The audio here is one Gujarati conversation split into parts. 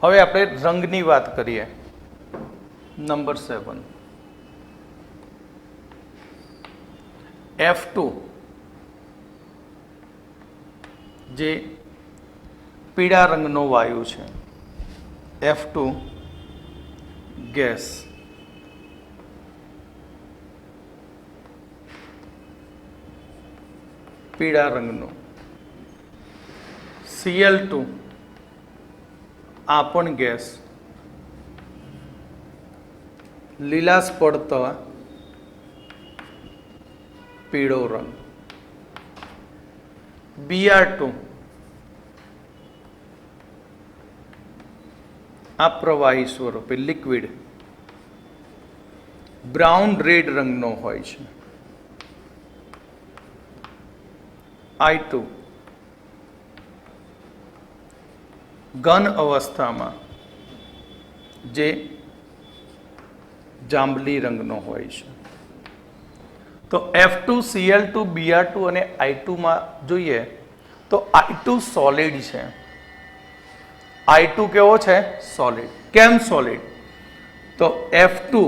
હવે આપણે રંગની વાત કરીએ. નંબર 7 F2 જે પીળા રંગનો વાયુ છે. F2 ગેસ પીળા રંગનો. Cl2 આ પણ ગેસ લીલાશ પડતા પીળો રંગ. Br2 આ પ્રવાહી સ્વરૂપે લિક્વિડ બ્રાઉન રેડ રંગનો હોય છે. I2 ઘન અવસ્થામાં જે જાંબલી રંગનો હોય છે. તો F2 Cl2 Br2 અને I2 માં જોઈએ તો I2 સોલિડ છે. I2 કેવો છે? સોલિડ. કેમ સોલિડ? તો F2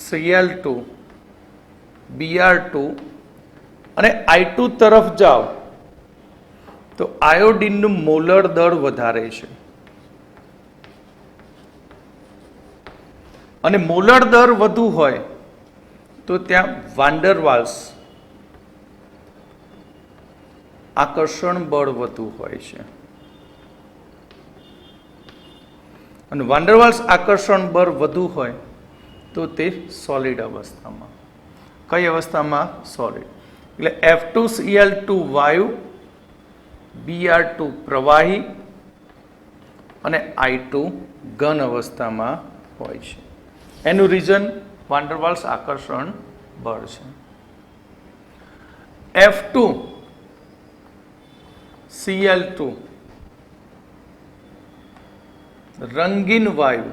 Cl2 Br2 અને I2 તરફ જાઓ તો આયોડિનનું મોલર દળ વધારે છે. અને મોલર દર વધુ હોય તો ત્યાં વાન્ડર વાલ્સ આકર્ષણ બળ વધુ હોય છે. અને વાન્ડર વાલ્સ આકર્ષણ બળ વધુ હોય તો તે સોલિડ અવસ્થામાં. કઈ અવસ્થામાં? સોલિડ. એટલે F2Cl2 વાયુ, Br2 પ્રવાહી અને I2 ઘન અવસ્થામાં હોય છે. એનું રીઝન વાન્ડર વાલ્સ આકર્ષણ બળ છે. F2 Cl2 રંગીન વાયુ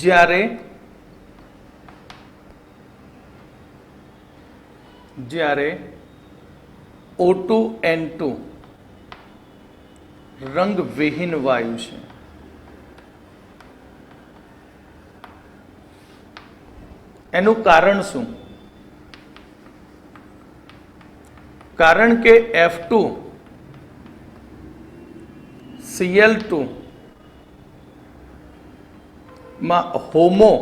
જ્યારે O2N2 રંગવિહીન વાયુ છે. એનું કારણ શું? કારણ કે F2 Cl2 માં હોમો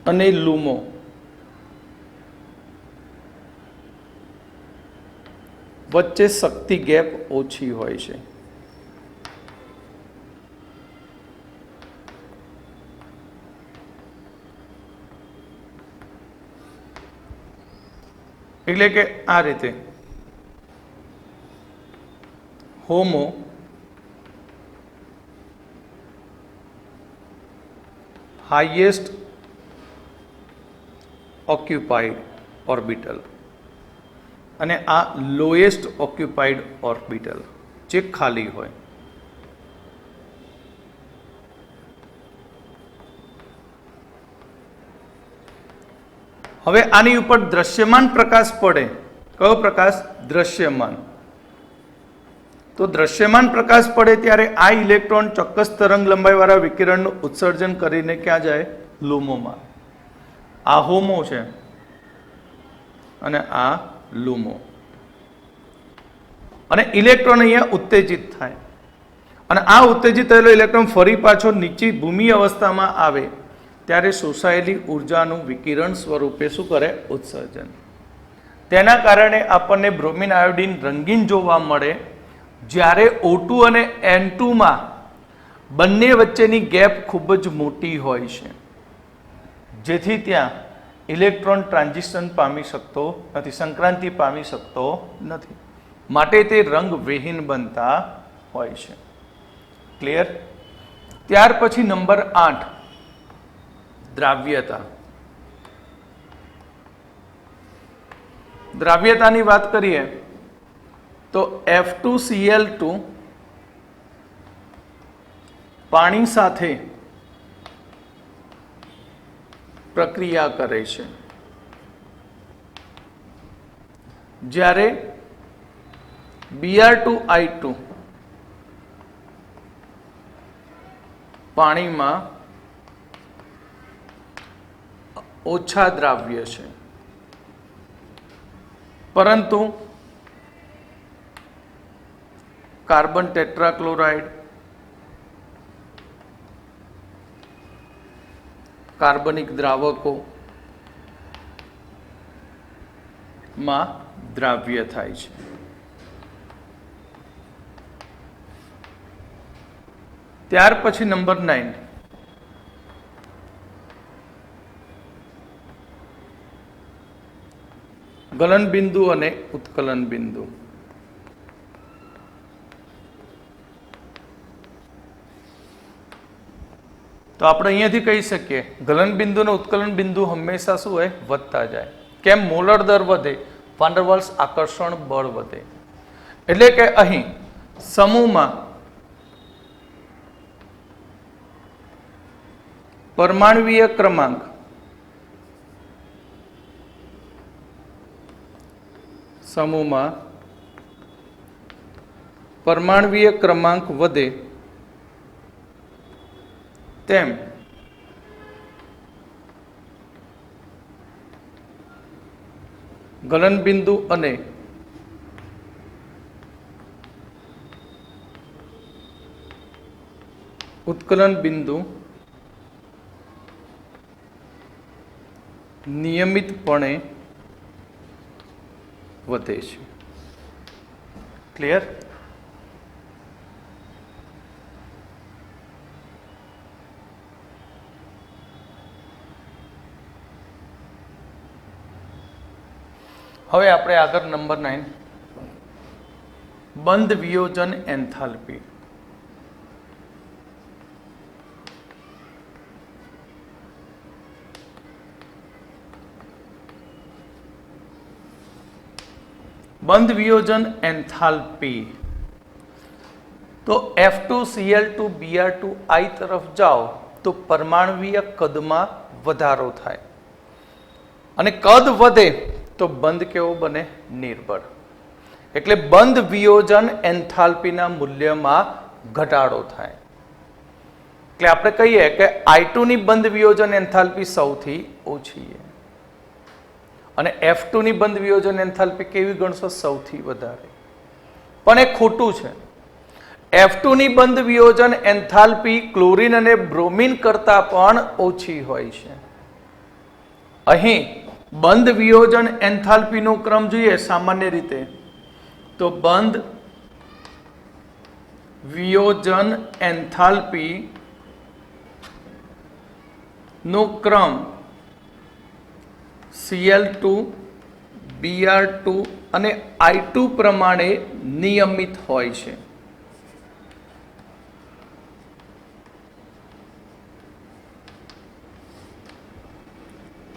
અને લુમો વચ્ચે શક્તિ ગેપ ઓછી હોય છે. એટલે કે આ રીતે હોમો હાઈએસ્ટ ઓક્યુપાઈડ ઓર્બિટલ અને આ લોએસ્ટ ઓક્યુપાઈડ ઓર્બિટલ જે ખાલી હોય. હવે આની ઉપર દ્રશ્યમાન પ્રકાશ પડે. કયો પ્રકાશ? દ્રશ્યમાન. તો દ્રશ્યમાન પ્રકાશ પડે ત્યારે આ ઇલેક્ટ્રોન ચોક્કસ તરંગ લંબાઈવાળા વિકિરણનું ઉત્સર્જન કરીને ક્યાં જાય? લુમોમાં. આ હોમો છે અને આ લુમો. અને ઇલેક્ટ્રોન અહીંયા ઉત્તેજિત થાય અને આ ઉત્તેજિત થયેલો ઇલેક્ટ્રોન ફરી પાછો નીચી ભૂમિ અવસ્થામાં આવે ત્યારે શોષાયેલી ઉર્જાનું વિકિરણ સ્વરૂપે શું કરે? ઉત્સર્જન. તેના કારણે આપણને બ્રોમિન આયોડિન રંગીન જોવા મળે. જ્યારે O2 અને N2 માં બંને વચ્ચેની ગેપ ખૂબ જ મોટી હોય છે, જેથી ત્યાં ઇલેક્ટ્રોન ટ્રાન્ઝિશન પામી શકતો નથી, સંક્રાંતિ પામી શકતો નથી. માટે તે રંગવિહીન બનતા હોય છે. ક્લિયર? ત્યાર પછી નંબર 8 દ્રાવ્યતા. દ્રાવ્યતાની વાત કરીએ તો F2Cl2 પાણી સાથે પ્રક્રિયા કરે છે. જ્યારે Br2I2 પાણીમાં ઓછા દ્રાવ્ય છે, પરંતુ કાર્બન ટેટ્રાક્લોરાઇડ, કાર્બનિક દ્રાવકો માં દ્રાવ્ય થાય છે. ત્યાર પછી નંબર 9, ગલન બિંદુ અને ઉત્કલન બિંદુ. તો આપણે અહીંયાથી કહી શકીએ ગલન બિંદુ અને ઉત્કલન બિંદુ હંમેશા શું હોય? વધતા જાય. કેમ? મોલર દર વધે, વાન ડર વાલ્સ આકર્ષણ બળ વધે. એટલે કે અહીં સમૂહમાં પરમાણ્વીય ક્રમાંક વધે તેમ ગલન બિંદુ અને ઉત્કલન બિંદુ નિયમિતપણે વધે છે. ક્લિયર? હવે આપણે આગળ નંબર 9, બંધ વિયોજન એન્થાલ્પી. બંધ વિયોજન એન્થાલ્પી. તો F2Cl2Br2I તરફ જાઓ તો પરમાણ્વીય કદમાં વધારો થાય, અને કદ વધે તો બંધ કેવો બને? નિર્બળ. એટલે બંધ વિયોજન એન્થાલ્પીના મૂલ્યમાં ઘટાડો થાય. એટલે આપણે કહીએ કે I2 ની બંધ વિયોજન એન્થાલ્પી સૌથી ઓછી છે, અને F2 ની બંધ વિયોજન એન્થાલ્પી કેવી ગણશો? સૌથી વધારે. પણ એ ખોટું છે. F2 ની બંધ વિયોજન એન્થાલ્પી ક્લોરીન અને બ્રોમિન કરતા પણ ઓછી હોય છે. અહીં બંધ વિયોજન એન્થાલ્પીનો ક્રમ જોઈએ સામાન્ય રીતે તો બંધ વિયોજન એન્થાલ્પી નો ક્રમ Cl2 Br2 અને I2 પ્રમાણે નિયમિત હોય છે.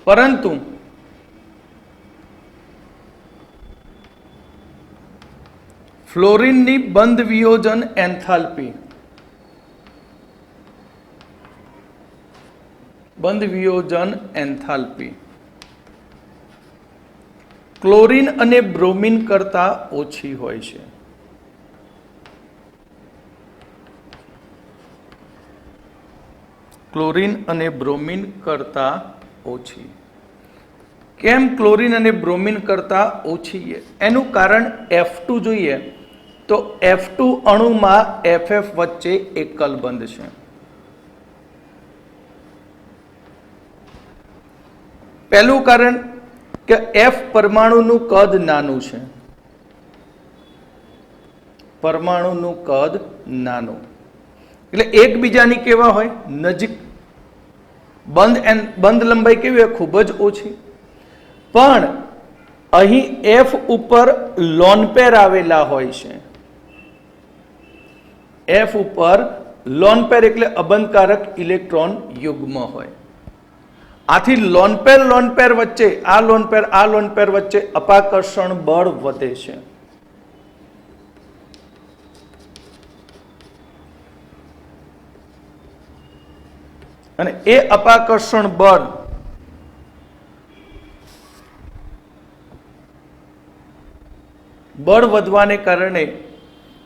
પરંતુ ફ્લોરિનની બંધ વિયોજન એન્થાલ્પી ક્લોરીન અને બ્રોમિન કરતા ઓછી હોય છે. ક્લોરીન અને બ્રોમિન કરતા ઓછી. કેમ ક્લોરીન અને બ્રોમિન કરતા ઓછી? એનું કારણ F2 જોઈએ તો F2 અણુમાં FF વચ્ચે એકલ બંધ છે. પહેલું કારણ કે F પરમાણુનું કદ નાનું છે. પરમાણુનું કદ નાનું એટલે એકબીજાની કેવા હોય? નજીક. બંધ લંબાઈ કેવી હોય? ખૂબ જ ઓછી. પણ અહીં F ઉપર લોન પેર આવેલા હોય છે. F ઉપર લોન પેર એટલે અબંધકારક ઇલેક્ટ્રોન યુગ્મ હોય. આથી લોન પેર વચ્ચે આ લોન પેર વચ્ચે અપાકર્ષણ બળ વધે છે. અને એ અપાકર્ષણ બળ બળ વધવાને કારણે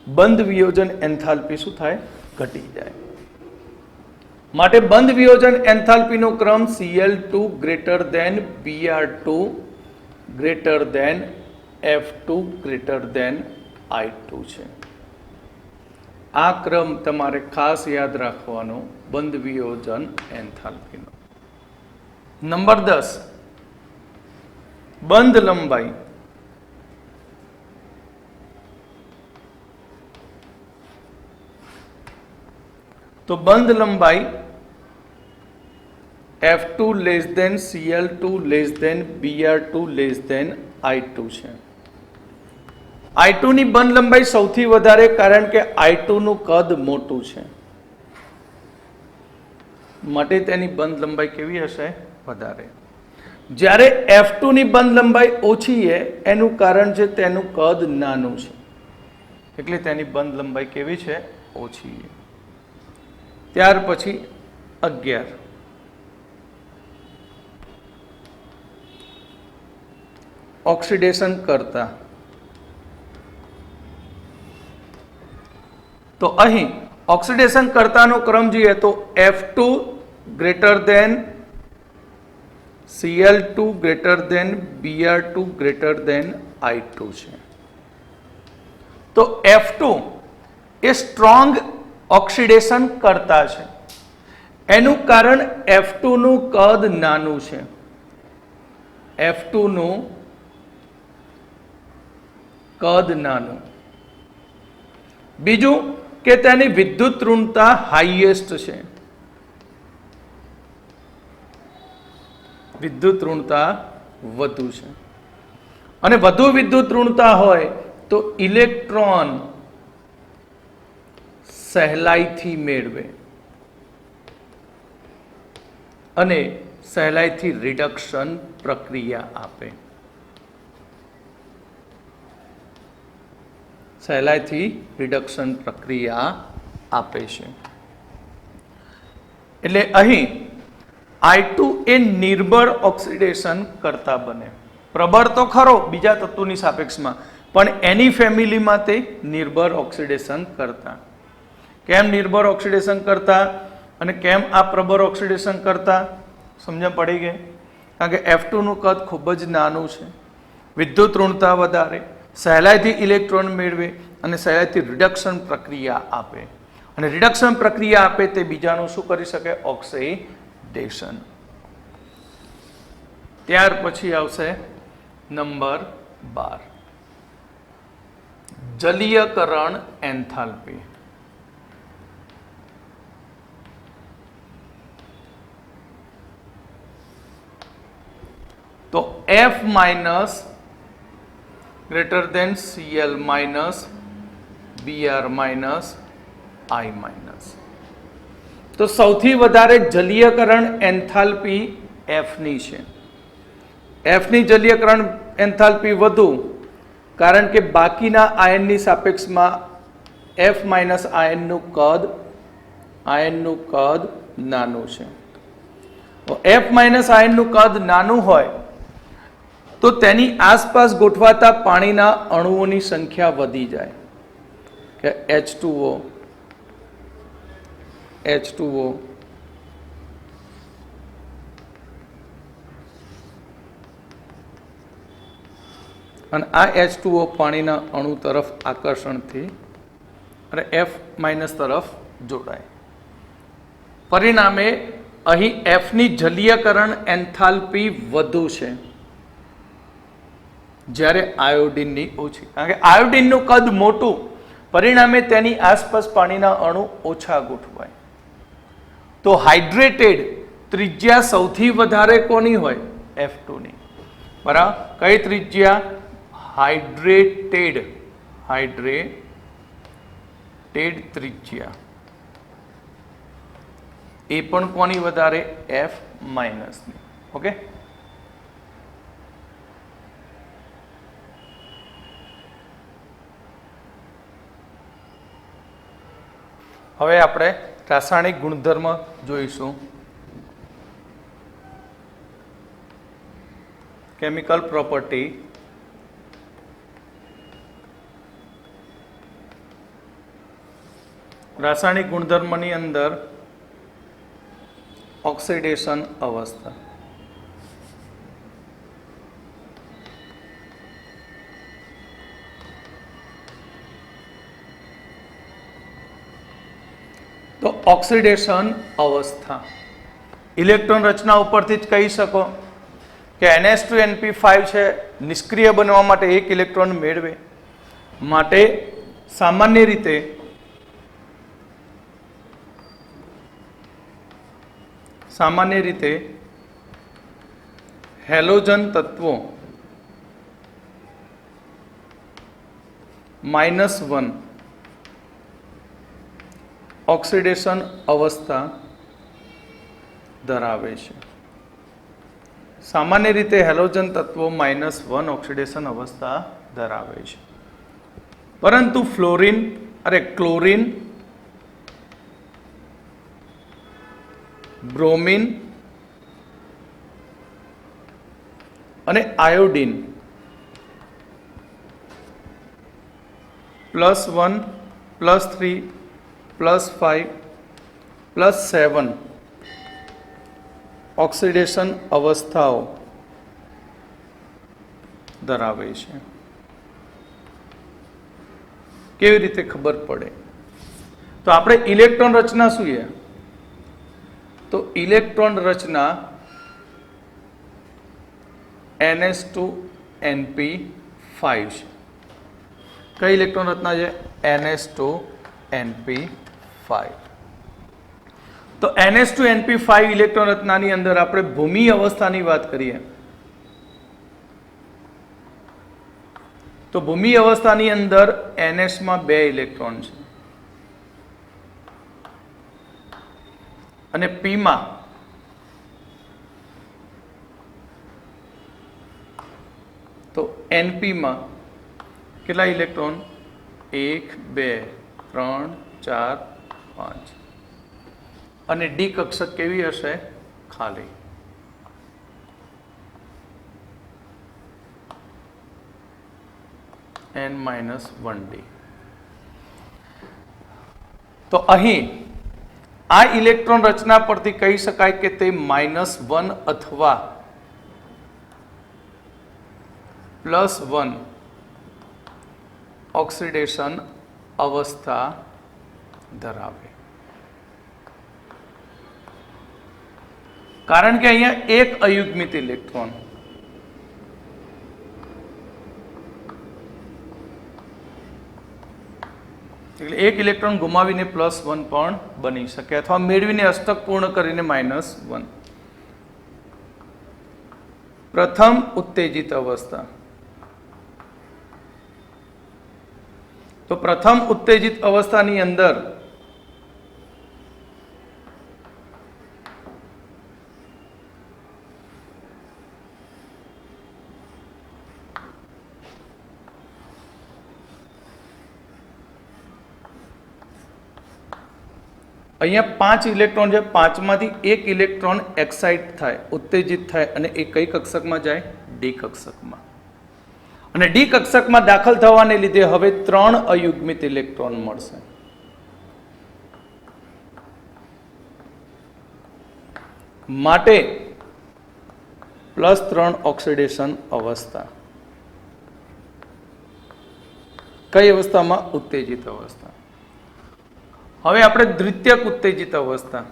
બંધ વિયોજન એન્થાલ્પી શું થાય? ઘટી જાય. માટે બંધ વિયોજન એન્થાલ્પીનો ક્રમ Cl2 greater than Br2 greater than F2 greater than I2 છે. આ ક્રમ તમારે ખાસ યાદ રાખવાનો બંધ વિયોજન એન્થાલ્પીનો. નંબર 10, બંધ લંબાઈ. તો બંધ લંબાઈ F2 less than Cl2 less than Br2 less than I2 છે. I2 ની બંધ લંબાઈ સૌથી વધારે, કારણ કે I2 નું કદ મોટું છે, માટે તેની બંધ લંબાઈ કેવી હશે? વધારે. જ્યારે F2 ની બંધ લંબાઈ ઓછી છે, એનું કારણ છે તેનું કદ નાનું છે, એટલે તેની બંધ લંબાઈ કેવી છે? ઓછી છે. ત્યાર પછી 11, ઓક્સિડેશન કરતા. તો અહીં ઓક્સિડેશન કરતાનો ક્રમ જોઈએ તો F2 greater than Cl2 greater than Br2 greater than I2 છે. તો F2 એ સ્ટ્રોંગ ઓક્સિડેશન કરતા છે. એનું કારણ F2 નું કદ નાનું છે. F2 નું કદ નાનું. બીજું કે તેની વિદ્યુત ઋણતા હાઈએસ્ટ છે. વિદ્યુત ઋણતા વધુ છે, અને વધુ વિદ્યુત ઋણતા હોય તો ઇલેક્ટ્રોન સહેલાઈથી મેળવે અને સહેલાઈથી રિડક્શન પ્રક્રિયા આપે. સહેલાઈથી રિડક્શન પ્રક્રિયા આપે છે. એટલે અહીં I2 એ નિર્બળ ઓક્સિડેશન કરતા બને. પ્રબળ તો ખરો બીજા તત્વોની સાપેક્ષમાં, પણ એની ફેમિલીમાં તે નિર્બળ ઓક્સિડેશન કરતા. કેમ નિર્બળ ઓક્સિડેશન કરતા અને કેમ આ પ્રબળ ઓક્સિડેશન કરતા? સમજણ પડી ગઈ? કારણ કે F2 નું કદ ખૂબ જ નાનું છે, વિદ્યુત ઋણતા વધારે, સહેલાઈથી ઇલેક્ટ્રોન મેળવે અને સહેલાઈથી રિડક્શન પ્રક્રિયા આપે. અને રિડક્શન પ્રક્રિયા આપે તે બીજાનું શું કરી શકે? ઓક્સિડેશન. ત્યાર પછી આવશે નંબર 12, જલીયકરણ એન્થાલ્પી. તો F minus greater than Cl minus Br minus I minus. તો સૌથી વધારે જલીયકરણ એન્થાલ્પી F ની છે. F ની જલીયકરણ એન્થાલ્પી વધુ, કારણ કે બાકીના આયનની સાપેક્ષમાં F માઇનસ આયનનું કદ નાનું છે. F માઇનસ આયનનું કદ નાનું હોય તો તેની આસપાસ ગોઠવાતા પાણીના અણુઓની સંખ્યા વધી જાય, કે H2O અને આ H2O પાણીના અણુ તરફ આકર્ષણથી અને F માઇનસ તરફ જોડાય. પરિણામે અહીં F ની જલીયકરણ એન્થાલ્પી વધુ છે, જ્યારે આયોડિનની ઓછી. કારણ કે આયોડિનનું કદ મોટું, પરિણામે તેની આસપાસ પાણીના અણુ ઓછા ગોઠવાય. તો હાઇડ્રેટેડ ત્રિજ્યા સૌથી વધારે કોની હોય? F2 ની. બરાબર. કઈ ત્રિજ્યા? હાઇડ્રેટેડ ત્રિજ્યા. એ પણ કોની વધારે? F માઇનસ ની. ઓકે. હવે આપણે રાસાયણિક ગુણધર્મ જોઈશું. કેમિકલ પ્રોપર્ટી રાસાયણિક ગુણધર્મની અંદર ઓક્સિડેશન અવસ્થા. તો ઓક્સિડેશન અવસ્થા ઇલેક્ટ્રોન રચના ઉપરથી જ કહી શકો કે NH2NP5 છે, નિષ્ક્રિય બનવા માટે એક ઇલેક્ટ્રોન મેળવે, માટે સામાન્ય રીતે હેલોજન તત્વો -1 ઓક્સિડેશન અવસ્થા ધરાવે છે. સામાન્ય રીતે હેલોજન તત્વો -1 ઓક્સિડેશન અવસ્થા ધરાવે છે. પરંતુ ક્લોરીન, બ્રોમિન અને આયોડીન +1, +3, +5, +7 ઓક્સિડેશન અવસ્થાઓ ધરાવે છે. કેવી રીતે ખબર પડે? તો આપણે ઇલેક્ટ્રોન રચના શું છે? તો ઇલેક્ટ્રોન રચના NH2NP5 છે. કઈ ઇલેક્ટ્રોન રચના છે? NH2NP5. તો NH2NP5 ઇલેક્ટ્રોન રચનાની અંદર આપણે ભૂમિ અવસ્થાની વાત કરીએ તો ભૂમિ અવસ્થાની અંદર NH માં 2 ઇલેક્ટ્રોન છે અને P માં તો NP માં કેટલા ઇલેક્ટ્રોન? 1, 2, 3, 4, 5 અને ડી કક્ષક કેવી હશે? ખાલી. N-1D. તો અહીં આ ઇલેક્ટ્રોન રચના પરથી કહી શકાય કે તે -1 અથવા +1 ઓક્સિડેશન અવસ્થા ધરાવે. કારણ કે અહીંયા એક અયુગ્મિત ઇલેક્ટ્રોન એટલે એક ઇલેક્ટ્રોન ગુમાવીને +1 પણ બની શકે અથવા મેળવીને અષ્ટક પૂર્ણ કરીને -1. પ્રથમ ઉત્તેજિત અવસ્થા. તો પ્રથમ ઉત્તેજિત અવસ્થાની અંદર અહીંયા 5 ઇલેક્ટ્રોન છે, 5 માંથી એક ઇલેક્ટ્રોન એક્સાઇટ થાય, ઉત્તેજિત થાય અને એ કઈ કક્ષકમાં જાય? ડી કક્ષકમાં. અને ડી કક્ષકમાં દાખલ થવાને લીધે હવે 3 અયુગ્મિત ઇલેક્ટ્રોન મળશે. માટે +3 ઓક્સિડેશન અવસ્થા. કઈ અવસ્થામાં? ઉત્તેજિત અવસ્થા. હવે આપણે દ્વિતીયક ઉત્તેજિત અવસ્થા.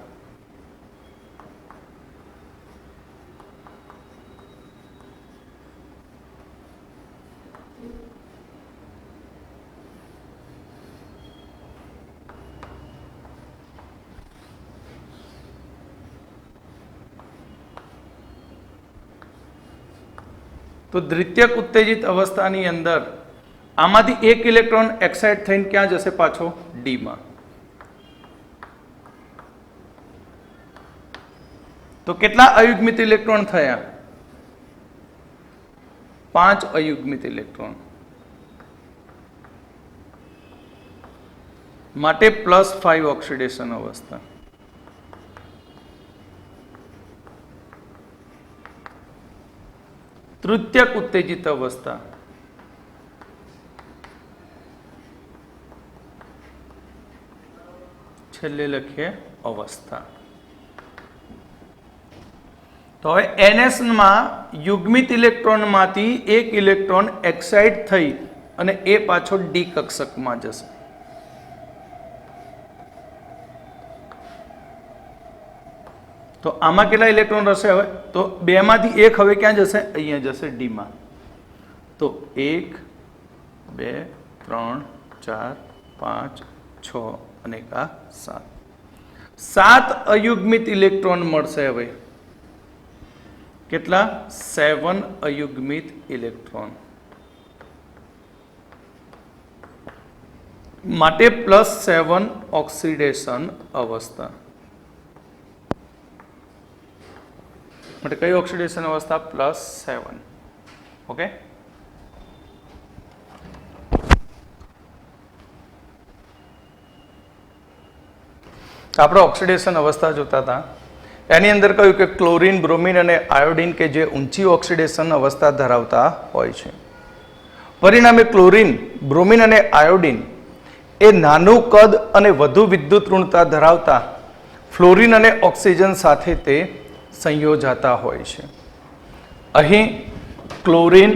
તો દ્વિતીયક ઉત્તેજિત અવસ્થાની અંદર આમાંથી એક ઇલેક્ટ્રોન એક્સાઇટ થઈને ક્યાં જશે? પાછો ડી માં. તો કેટલા અયુગ્મિત ઇલેક્ટ્રોન થયા? 5 અયુગ્મિત ઇલેક્ટ્રોન. માટે +5 ઓક્સિડેશન અવસ્થા. તૃતીયક ઉત્તેજિત અવસ્થા. છેલ્લે લખીએ અવસ્થા. તો હવે NS માં યુગ્મિત ઇલેક્ટ્રોનમાંથી એક ઇલેક્ટ્રોન એક્સાઇટ થઈ અને એ પાછો ડી કક્ષકમાં જશે. તો આમાં કેટલા ઇલેક્ટ્રોન હશે? હવે તો બે માંથી એક હવે ક્યાં જશે? અહીંયા જશે, ડી માં. તો 1 2 3 4 5 6 અને 7. 7 અયુગ્મિત ઇલેક્ટ્રોન મળશે. હવે કેટલા? 7 અયુગ્મિત ઇલેક્ટ્રોન માટે +7 ઓક્સિડેશન અવસ્થા માટે કઈ ઓક્સિડેશન અવસ્થા? +7. ઓકે. આપણે ઓક્સિડેશન અવસ્થા જોતા હતા. એની અંદર કહ્યું કે ક્લોરીન, બ્રોમિન અને આયોડિન કે જે ઊંચી ઓક્સિડેશન અવસ્થા ધરાવતા હોય છે. પરિણામે ક્લોરીન, બ્રોમિન અને આયોડિન એ નાનું કદ અને વધુ વિદ્યુત ઋણતા ધરાવતા ફ્લોરિન અને ઓક્સિજન સાથે તે સંયોજાતા હોય છે. અહીં ક્લોરીન,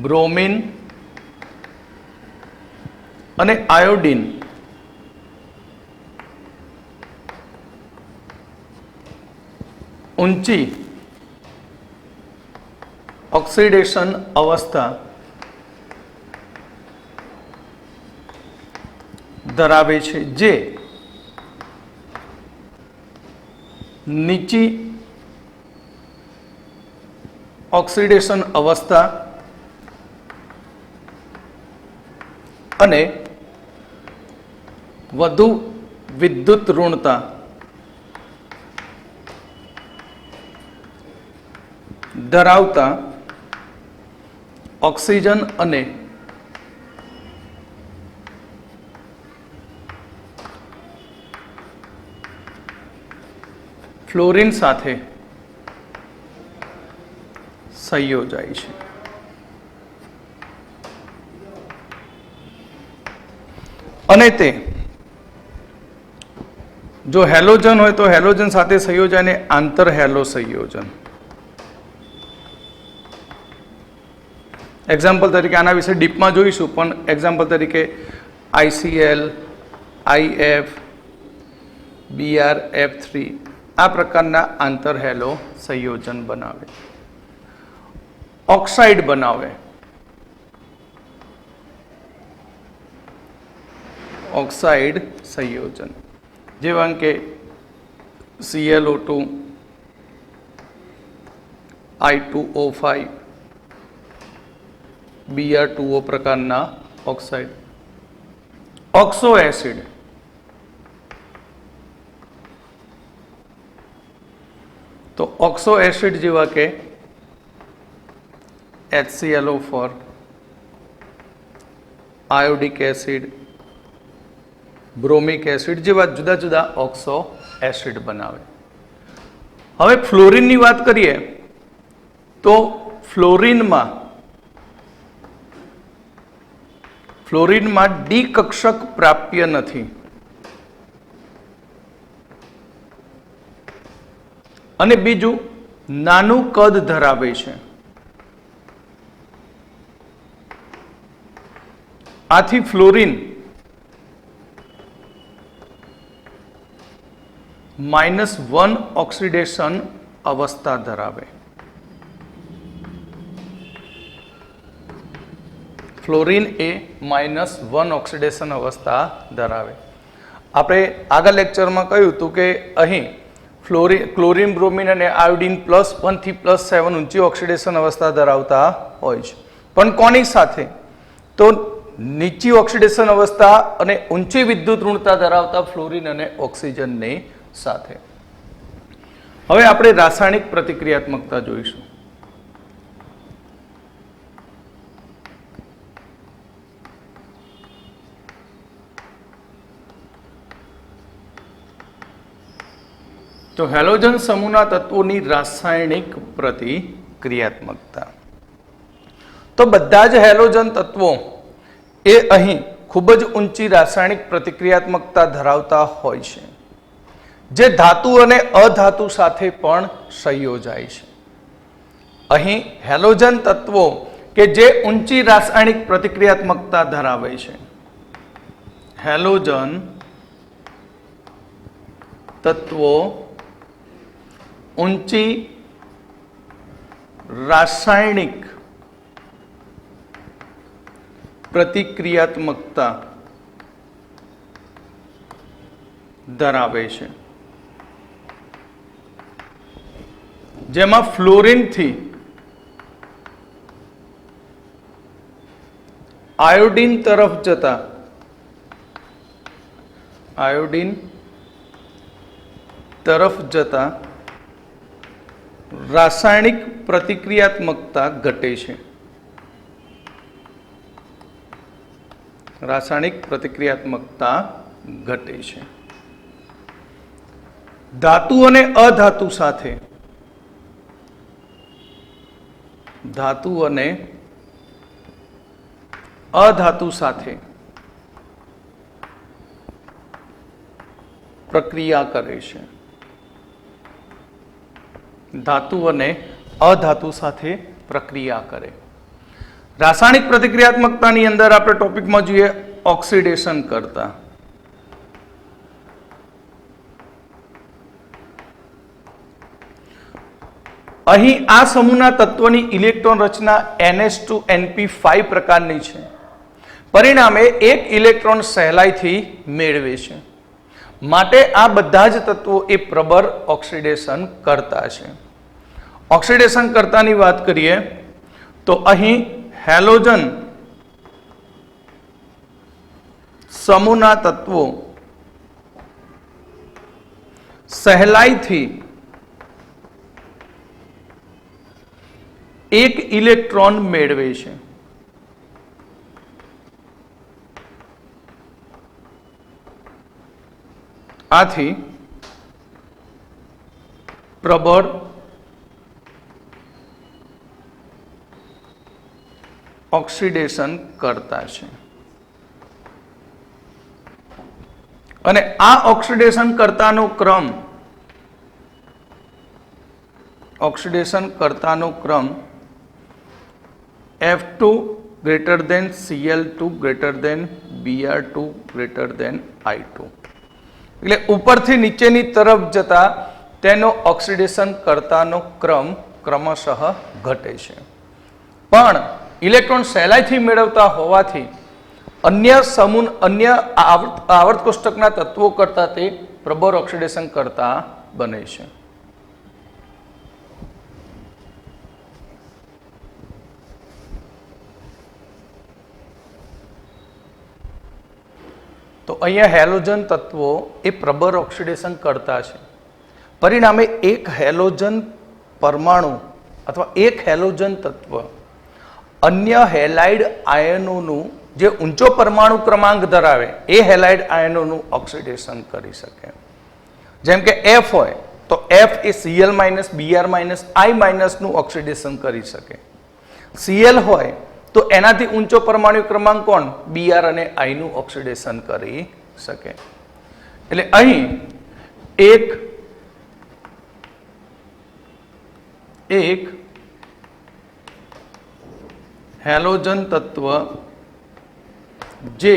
બ્રોમિન અને આયોડિન ઊંચી ઓક્સિડેશન અવસ્થા ધરાવે છે, જે નીચી ઓક્સિડેશન અવસ્થા અને વધુ વિદ્યુત ઋણતા ધરાવતા ઓક્સિજન અને ફ્લોરિન સાથે સંયોજાય છે. અને તે જો હેલોજન હોય તો હેલોજન સાથે સંયોજાય ને આંતર હેલો સંયોજન. એક્ઝામ્પલ તરીકે આના વિશે ડીપમાં જોઈશું, પણ એક્ઝામ્પલ તરીકે ICl, IF, BrF3 આ પ્રકારના આંતર હેલો સંયોજન બનાવે. ઓક્સાઇડ બનાવે. ઓક્સાઇડ સંયોજન જેવા કે ClO2, I2O5, Br2O પ્રકારના ઓક્સાઇડ. ઓક્સો એસિડ તો ઓક્સો એસિડ જેવા કે HClO4, આયોડિક એસિડ, બ્રોમિક એસિડ જેવા જુદા જુદા ઓક્સો એસિડ બનાવે. હવે ફ્લોરિનની વાત કરીએ તો ફ્લોરિનમાં ડી કક્ષક પ્રાપ્ય નથી અને બીજું નાનું કદ ધરાવે છે. આથી ફ્લોરિન -1 ઓક્સિડેશન અવસ્થા ધરાવે. ફ્લોરિન એ -1 ઓક્સિડેશન અવસ્થા ધરાવે. આપણે આગળ લેક્ચરમાં કહ્યું હતું કે અહીં ક્લોરીન, બ્રોમિન અને આયોડિન +1 થી +7 ઊંચી ઓક્સિડેશન અવસ્થા ધરાવતા હોય છે. પણ કોની સાથે? તો નીચી ઓક્સિડેશન અવસ્થા અને ઊંચી વિદ્યુત ઋણતા ધરાવતા ફ્લોરિન અને ઓક્સિજનની સાથે. હવે આપણે રાસાયણિક પ્રતિક્રિયાત્મકતા જોઈશું. તો હેલોજન સમૂહના તત્વોની રાસાયણિક પ્રતિક્રિયાત્મકતા. તો બધા જ હેલોજન તત્વો એ અહીં ખૂબ જ ઊંચી રાસાયણિક પ્રતિક્રિયાત્મકતા ધરાવતા હોય છે, જે ધાતુ અને અધાતુ સાથે પણ સંયોજાય છે. અહીં હેલોજન તત્વો કે જે ઊંચી રાસાયણિક પ્રતિક્રિયાત્મકતા ધરાવે છે, હેલોજન તત્વો ઊંચી રાસાયણિક પ્રતિક્રિયાત્મકતા ધરાવે છે, જેમાં ફ્લોરિનથી આયોડીન તરફ જતા રાસાયણિક પ્રતિક્રિયાત્મકતા ઘટે છે. રાસાયણિક પ્રતિક્રિયાત્મકતા ઘટે છે. ધાતુ અને અધાતુ સાથે પ્રક્રિયા કરે છે. ધાતુ અને અધાતુ સાથે પ્રક્રિયા કરે. રાસાયણિક પ્રતિક્રિયાત્મકતાની અંદર આપણે ટોપિકમાં જોઈએ ઓક્સિડેશન કરતા. અહીં આ સમૂહના તત્વની ઇલેક્ટ્રોન રચના NH2NP5 પ્રકારની છે. પરિણામે એક ઇલેક્ટ્રોન સહેલાઈથી મેળવે છે. માટે આ બધા જ તત્વો એ પ્રબળ ઓક્સિડેશન કરતા છે. ઓક્સિડેશન કરતાની વાત કરીએ તો અહીં હેલોજન સમૂહના તત્વો સહેલાઈથી એક ઇલેક્ટ્રોન મેળવે છે. આથી પ્રબળ ઓક્સિડેશન કરતા છે. અને આ ઓક્સિડેશન કરતાનો ક્રમ F2 greater than Cl2 greater than Br2 greater than I2. એટલે ઉપરથી નીચેની તરફ જતા તેનો ઓક્સિડેશન કરતાનો ક્રમ ક્રમશઃ ઘટે છે. પણ ઇલેક્ટ્રોન સહેલાઈથી મેળવતા હોવાથી અન્ય આવર્ત કોષ્ટકના તત્વો કરતા તે પ્રબળ ઓક્સિડેશન કરતા બને છે. તો અહીંયા હેલોજન તત્વો એ પ્રબળ ઓક્સિડેશન કરતા છે. પરિણામે એક હેલોજન પરમાણુ અથવા એક હેલોજન તત્વ અન્ય હેલાઇડ આયનોનું જે ઊંચો પરમાણુ ક્રમાંક ધરાવે એ હેલાઇડ આયનોનું ઓક્સિડેશન કરી શકે. જેમ કે F હોય તો F A Cl Br I નું ઓક્સિડેશન કરી શકે. Cl હોય તો એનાથી ઊંચો પરમાણુ ક્રમાંક કોણ? Br અને I નું ઓક્સિડેશન કરી શકે. એટલે અહીં એક હેલોજન તત્વ જે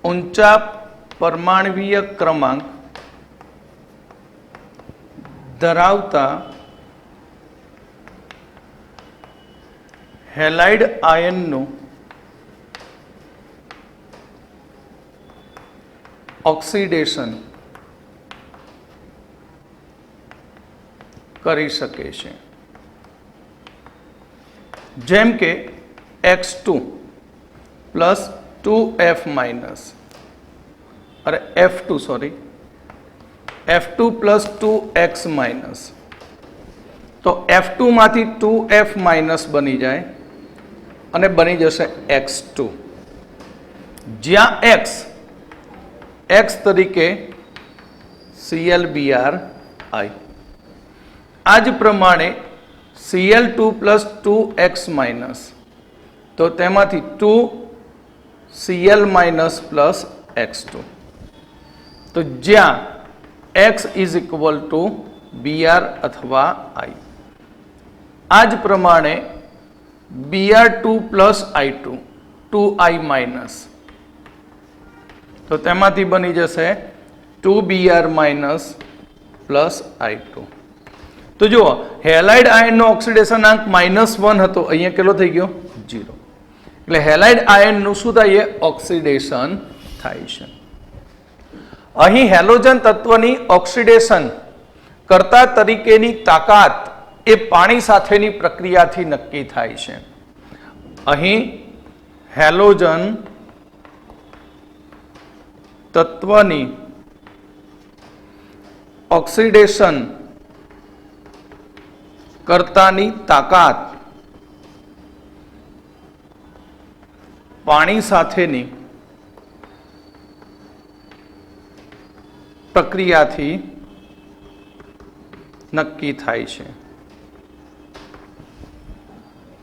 ઊંચા પરમાણવીય ક્રમાંક ધરાવતા હેલાઇડ આયનનું ઓક્સિડેશન કરી શકે છે. જેમ કે X2 પ્લસ 2F માઇનસ અરે F2 પ્લસ 2X માઇનસ. તો F2 માંથી 2F માઇનસ બની જાય અને બની જશે X2, જ્યાં X તરીકે ClBr I. આ જ પ્રમાણે Cl2 પ્લસ 2X માઇનસ તો તેમાંથી 2Cl માઇનસ પ્લસ X2. તો જ્યાં X is equal to Br અથવા I. આ જ પ્રમાણે Br2 plus I2 2I minus, તો તેમાંથી બની જશે 2Br માઇનસ પ્લસ I2. તો જુઓ હેલાઇડ આયનનો ઓક્સિડેશન આંક -1 હતો, અહીંયા કેટલો થઈ ગયો 0. એટલે હેલાઇડ આયનનું શું થાય? ઓક્સિડેશન થાય છે. અહીં હેલોજન તત્વની ઓક્સિડેશન કર્તા તરીકેની તાકાત એ પાણી સાથેની પ્રક્રિયાથી નક્કી થાય છે. અહીં હેલોજન તત્વની ઓક્સિડેશન કર્તાની તાકાત પાણી સાથેની પ્રક્રિયાથી નક્કી થાય છે.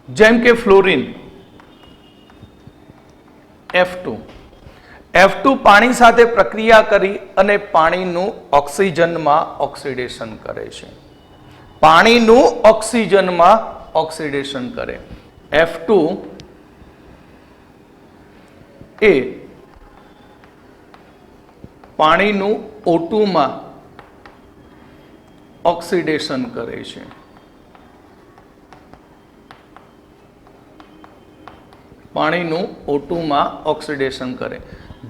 જેમ કે ફ્લોરિન F2 પાણી સાથે પ્રક્રિયા કરી અને પાણીનું ઓક્સિજનમાં ઓક્સિડેશન કરે છે. પાણીનું ઓક્સિજનમાં ઓક્સિડેશન કરે. F2 એ પાણીનું O2 માં ઓક્સિડેશન કરે છે. પાણીનું O2 માં ઓક્સિડેશન કરે.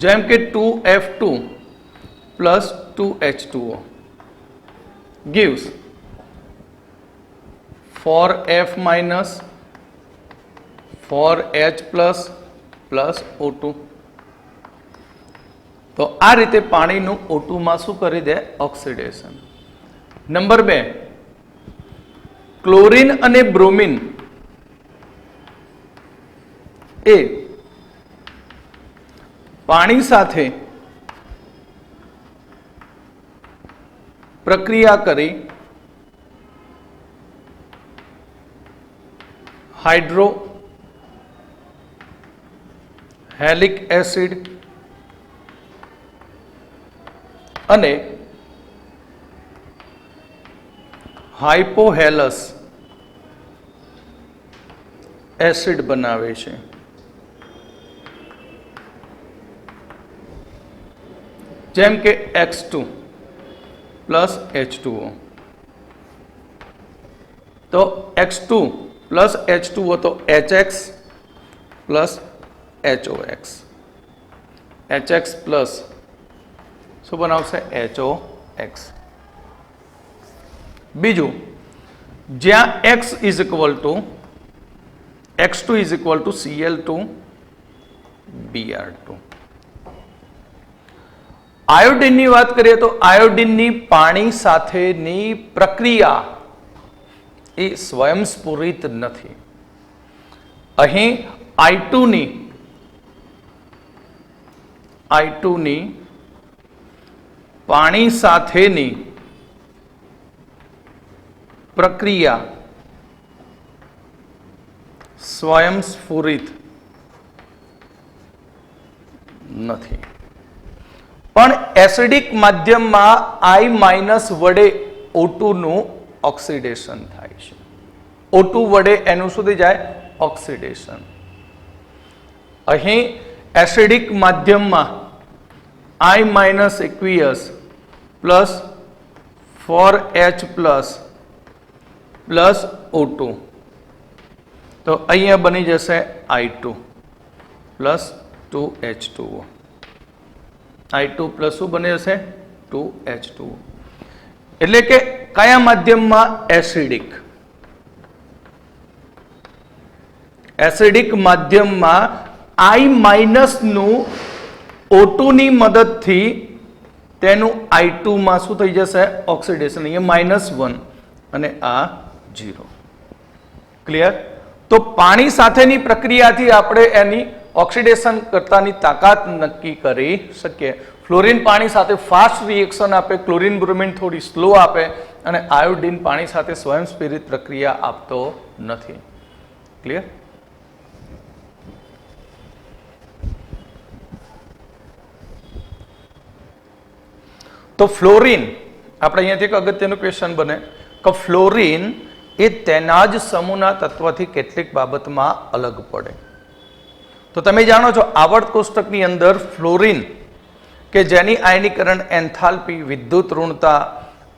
જેમ કે 2F2 plus 2H2O gives 4F minus 4H plus plus O2. તો આ રીતે પાણીનું O2 માં શું કરી દે? ઓક્સિડેશન. નંબર 2, ક્લોરીન અને બ્રોમિન એ પાણી સાથે પ્રક્રિયા કરી હાઇડ્રોહેલિક એસિડ અને હાઇપોહેલસ એસિડ બનાવે છે. જેમ કે X2 પ્લસ H2O. તો X2 પ્લસ H2O તો HX plus HOX. HX plus શું બનાવશે? HOX. બીજું, જ્યાં X is equal to X2 is equal to Cl2 Br2. આયોડિનની વાત કરીએ તો આયોડિનની પાણી સાથેની પ્રક્રિયા એ સ્વયંસ્ફુરિત નથી. અહીં I2 ની પાણી સાથેની પ્રક્રિયા સ્વયંસ્ફુરિત નથી. પણ એસિડિક માધ્યમમાં I- વડે O2 નું ઓક્સિડેશન થાય છે. O2 વડે એનું શું થઈ જાય? ઓક્સિડેશન. અહીં એસિડિક માધ્યમમાં I- aqueous plus 4H plus O2. તો અહીંયા બની જશે I2 plus 2H2O. I2 plus શું બની જશે? 2H2O. એટલે કે કયા માધ્યમમાં? એસિડિક. એસિડિક માધ્યમમાં I- નું O2 ની મદદથી તેનું I2 માં શું થઈ જશે? ઓક્સિડેશન. અહીંયા -1 અને આ 0. ક્લિયર? તો પાણી સાથેની પ્રક્રિયાથી આપણે એની ઓક્સિડેશન કરતાની તાકાત નક્કી કરી શકીએ. ફ્લોરિન પાણી સાથે ફાસ્ટ રિએક્શન આપે, ક્લોરિન બ્રોમિન થોડી સ્લો આપે, અને આયોડિન પાણી સાથે સ્વયંસ્ફુરિત પ્રક્રિયા આપતો નથી. ક્લિયર? તો ફ્લોરિન, આપણે અહીંયાથી એક અગત્યનું ક્વેશ્ચન બને કે ફ્લોરિન એ તેના જ સમૂહના તત્વથી કેટલીક બાબતમાં અલગ પડે. તો તમે જાણો છો આવર્ત કોષ્ટકની અંદર ફ્લોરિન કે જેની આયનીકરણ એન્થાલ્પી, વિદ્યુત ઋણતા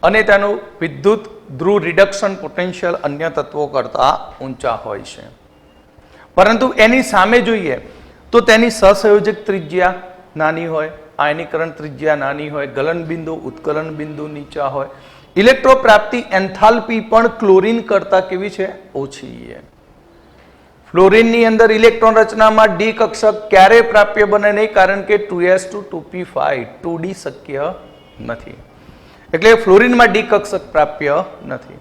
અને તેનું વિદ્યુત ધ્રુવ રિડક્શન પોટેન્શિયલ અન્ય તત્વો કરતાં ઊંચા હોય છે. પરંતુ એની સામે જોઈએ તો તેની સહસંયોજક ત્રિજ્યા નાની હોય, આયનીકરણ ત્રિજ્યા નાની હોય, ગલન બિંદુ ઉત્કલન બિંદુ નીચા હોય, ઇલેક્ટ્રો પ્રાપ્તિ એન્થાલ્પી પણ ક્લોરીન કરતાં કેવી છે? ઓછી છે. ફ્લોરિનની અંદર ઇલેક્ટ્રોન રચનામાં ડી કક્ષક ક્યારેય પ્રાપ્ય બને નહીં, કારણ કે 2s2 2p5 2d શક્ય નથી. એટલે ફ્લોરિનમાં ડી કક્ષક પ્રાપ્ય નથી.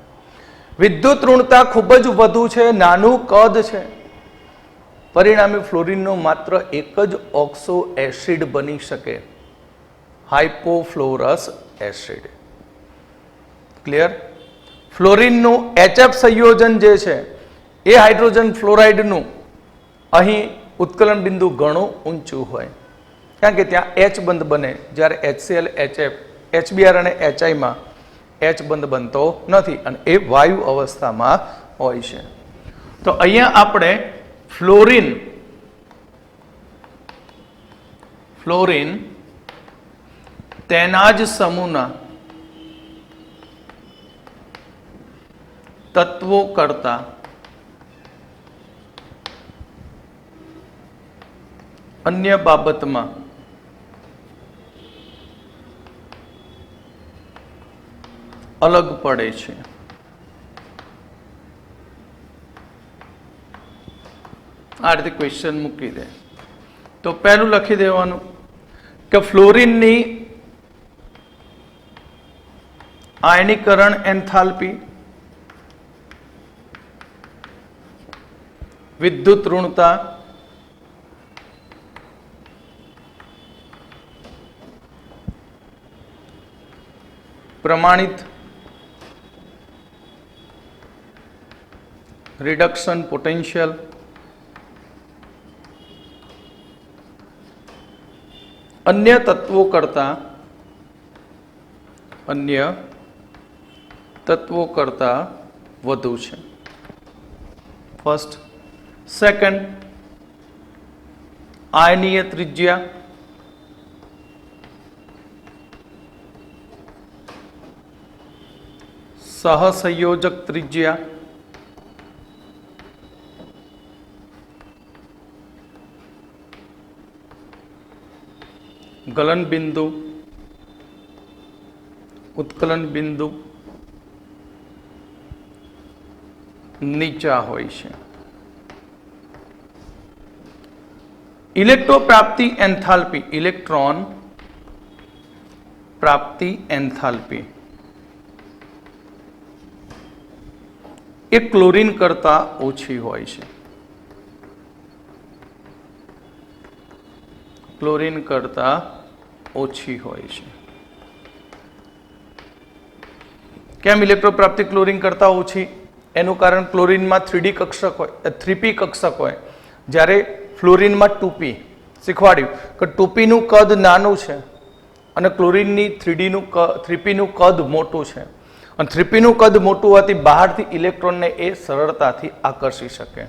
વિદ્યુત ઋણતા ખૂબ જ વધુ છે, નાનું કદ છે, પરિણામે ફ્લોરિનનો માત્ર એક જ ઓક્સો એસિડ બની શકે, હાઇપોફ્લોરસ એસિડ. ક્લિયર? ફ્લોરિનનું HF સંયોજન જે છે એ હાઇડ્રોજન ફ્લોરાઇડનું અહીં ઉત્કલન બિંદુ ઘણું ઊંચું હોય, કારણ કે ત્યાં H બંધ બને, જ્યારે HCl HF HBr અને HI માં H બંધ બનતો નથી અને એ વાયુ અવસ્થામાં હોય છે. તો અહીંયા આપણે ફ્લોરિન તેના જ સમૂહના તત્વો કરતા અન્ય બાબતમાં અલગ પડે છે. આ રીતે ક્વેશ્ચન મૂકી દે તો પહેલું લખી દેવાનું કે ફ્લોરિનની આયનીકરણ એન્થાલ્પી, વિદ્યુત ઋણતા, પ્રમાણિત રિડક્શન પોટેન્શિયલ, અન્ય તત્વો કરતા વધુ છે. ફર્સ્ટ. સેકન્ડ, આયનીય ત્રિજ્યા, સહસંયોજક ત્રિજ્યા, ગલન બિંદુ, ઉત્કલન બિંદુ નીચા હોય છે. ઇલેક્ટ્રોન પ્રાપ્તિ એન્થાલ્પી એ ક્લોરીન કરતા ઓછી હોય છે. કેમ ઇલેક્ટ્રોન પ્રાપ્તિ ક્લોરીન કરતા ઓછી? એનું કારણ ક્લોરીનમાં 3p કક્ષક હોય, જ્યારે ફ્લોરિનમાં 2p. શીખવાડ્યું કે 2p નું કદ નાનું છે અને ક્લોરીનની 3p નું કદ મોટું છે, અને 3p નું કદ મોટું હોવાથી બહારથી ઇલેક્ટ્રોનને એ સરળતાથી આકર્ષી શકે.